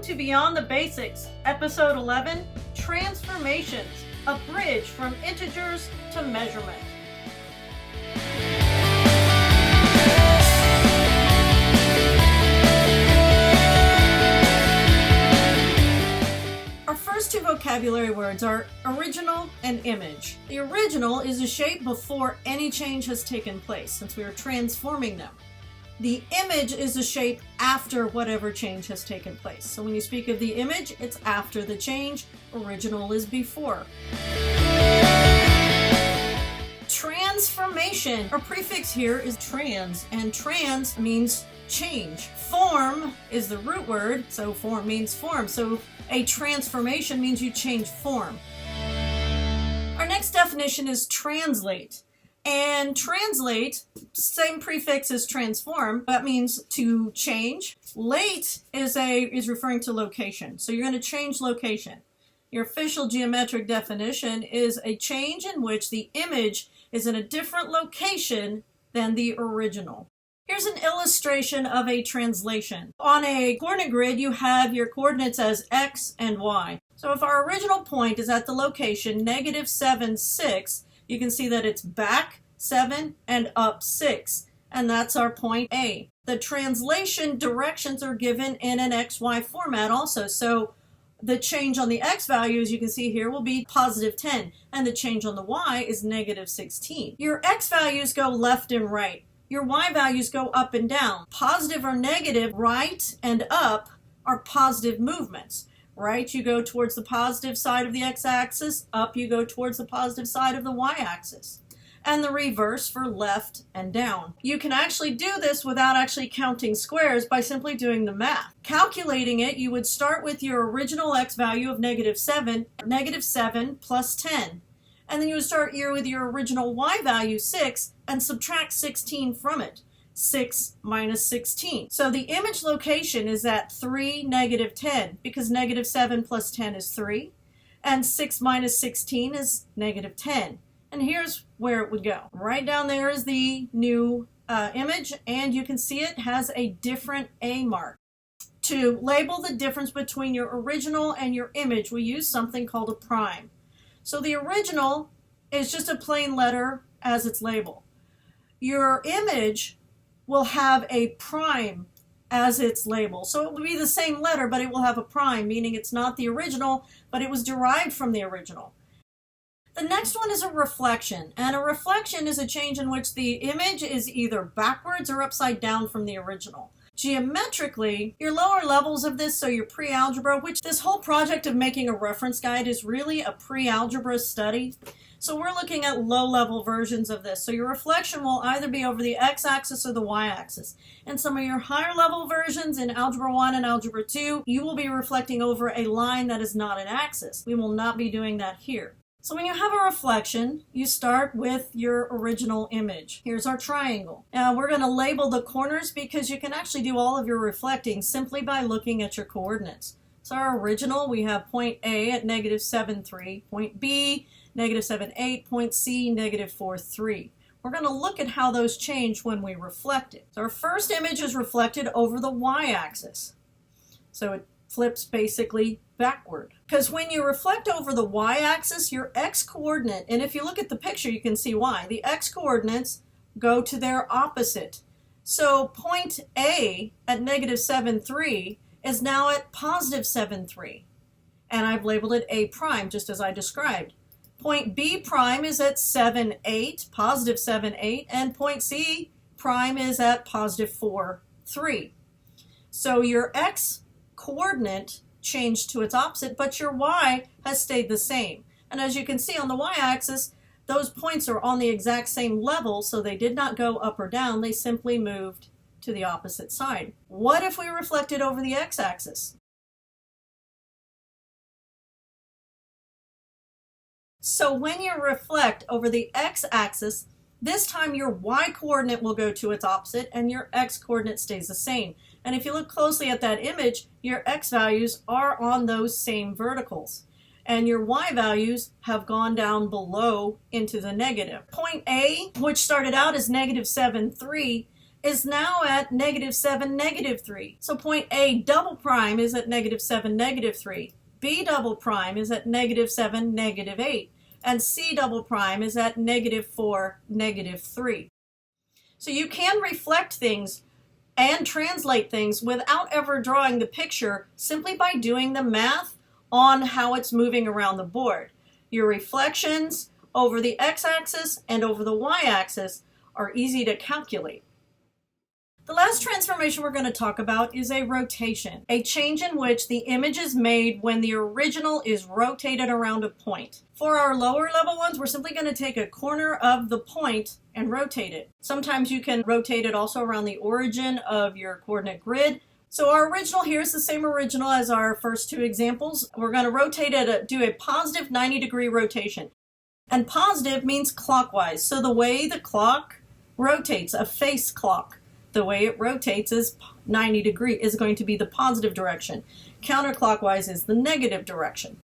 to Beyond the Basics, Episode 11, Transformations, a bridge from integers to measurement. Our first two vocabulary words are original and image. The original is a shape before any change has taken place, since we are transforming them. The image is a shape after whatever change has taken place. So when you speak of the image, it's after the change. Original is before. Transformation. Our prefix here is trans, and trans means change. Form is the root word, so form means form. So a transformation means you change form. Our next definition is translate. And translate, same prefix as transform, that means to change. Late is referring to location, so you're going to change location. Your official geometric definition is a change in which the image is in a different location than the original. Here's an illustration of a translation. On a coordinate grid, you have your coordinates as x and y. So if our original point is at the location -7, 6, you can see that it's back 7 and up 6, and that's our point A. The translation directions are given in an XY format also, so the change on the x value, as you can see here, will be +10, and the change on the y is -16. Your x values go left and right. Your y values go up and down. Positive or negative, right and up, are positive movements. Right, you go towards the positive side of the x-axis. Up, you go towards the positive side of the y-axis. And the reverse for left and down. You can actually do this without actually counting squares by simply doing the math. Calculating it, you would start with your original x value of -7, -7 plus 10. And then you would start here with your original y value, 6, and subtract 16 from it. 6 minus 16. So the image location is at 3, -10, because -7 plus 10 is 3, and 6 minus 16 is -10. And here's where it would go. Right down there is the new image, and you can see it has a different A mark. To label the difference between your original and your image, we use something called a prime. So the original is just a plain letter as its label. Your image will have a prime as its label. So it will be the same letter, but it will have a prime, meaning it's not the original, but it was derived from the original. The next one is a reflection, and a reflection is a change in which the image is either backwards or upside down from the original. Geometrically, your lower levels of this, so your pre-algebra, which this whole project of making a reference guide is really a pre-algebra study. So we're looking at low-level versions of this. So your reflection will either be over the x-axis or the y-axis. And some of your higher-level versions in Algebra 1 and Algebra 2, you will be reflecting over a line that is not an axis. We will not be doing that here. So when you have a reflection, you start with your original image. Here's our triangle. Now we're going to label the corners because you can actually do all of your reflecting simply by looking at your coordinates. So our original, we have point A at -7, 3, point B, -7, 8, point C, -4, 3. We're going to look at how those change when we reflect it. So our first image is reflected over the y-axis. So it flips basically backward. Because when you reflect over the y-axis, your x-coordinate, and if you look at the picture, you can see why. The x-coordinates go to their opposite. So point A at -7, 3 is now at +7, 3. And I've labeled it A prime, just as I described. Point B prime is at 7, 8, +7, 8, and point C prime is at +4, 3. So your x coordinate changed to its opposite, but your y has stayed the same. And as you can see on the y-axis, those points are on the exact same level, so they did not go up or down, they simply moved to the opposite side. What if we reflected over the x-axis? So when you reflect over the x-axis, this time your y-coordinate will go to its opposite and your x-coordinate stays the same. And if you look closely at that image, your x values are on those same verticals. And your y values have gone down below into the negative. Point A, which started out as -7, 3, is now at -7, -3. So point A double prime is at -7, -3. B double prime is at -7, -8. And C double prime is at -4, -3. So you can reflect things and translate things without ever drawing the picture, simply by doing the math on how it's moving around the board. Your reflections over the x-axis and over the y-axis are easy to calculate. The last transformation we're going to talk about is a rotation, a change in which the image is made when the original is rotated around a point. For our lower level ones, we're simply going to take a corner of the point and rotate it. Sometimes you can rotate it also around the origin of your coordinate grid. So our original here is the same original as our first two examples. We're going to rotate it, do a positive 90-degree rotation. And positive means clockwise. So the way the clock rotates, a face clock, the way it rotates is 90 degree is going to be the positive direction. Counterclockwise is the negative direction.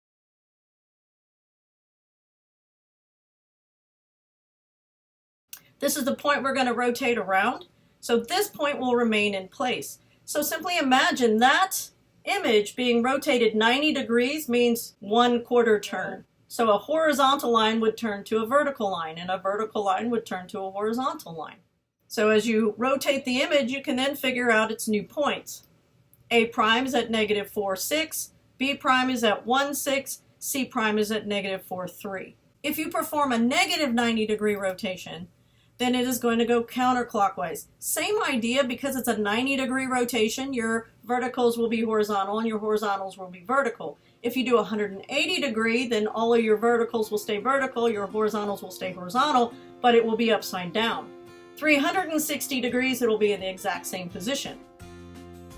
This is the point we're going to rotate around. So this point will remain in place. So simply imagine that image being rotated 90 degrees means 1/4 turn. So a horizontal line would turn to a vertical line, and a vertical line would turn to a horizontal line. So as you rotate the image, you can then figure out its new points. A prime is at -4, 6, B prime is at 1, 6, C prime is at -4, 3. If you perform a negative 90-degree rotation, then it is going to go counterclockwise. Same idea, because it's a 90-degree rotation, your verticals will be horizontal and your horizontals will be vertical. If you do 180 degree, then all of your verticals will stay vertical, your horizontals will stay horizontal, but it will be upside down. 360 degrees, it'll be in the exact same position.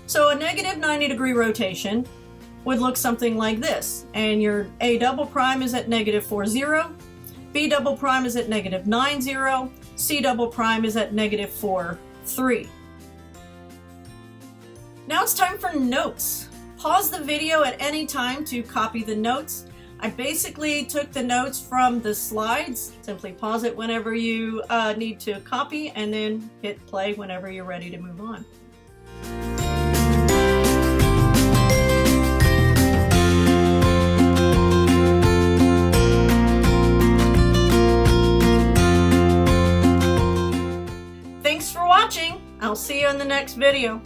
So a negative 90-degree rotation would look something like this. And your A double prime is at -4, 0. B double prime is at -9, 0. C double prime is at -4, 3. Now it's time for notes. Pause the video at any time to copy the notes. I basically took the notes from the slides. Simply pause it whenever you need to copy, and then hit play whenever you're ready to move on. Thanks for watching. I'll see you in the next video.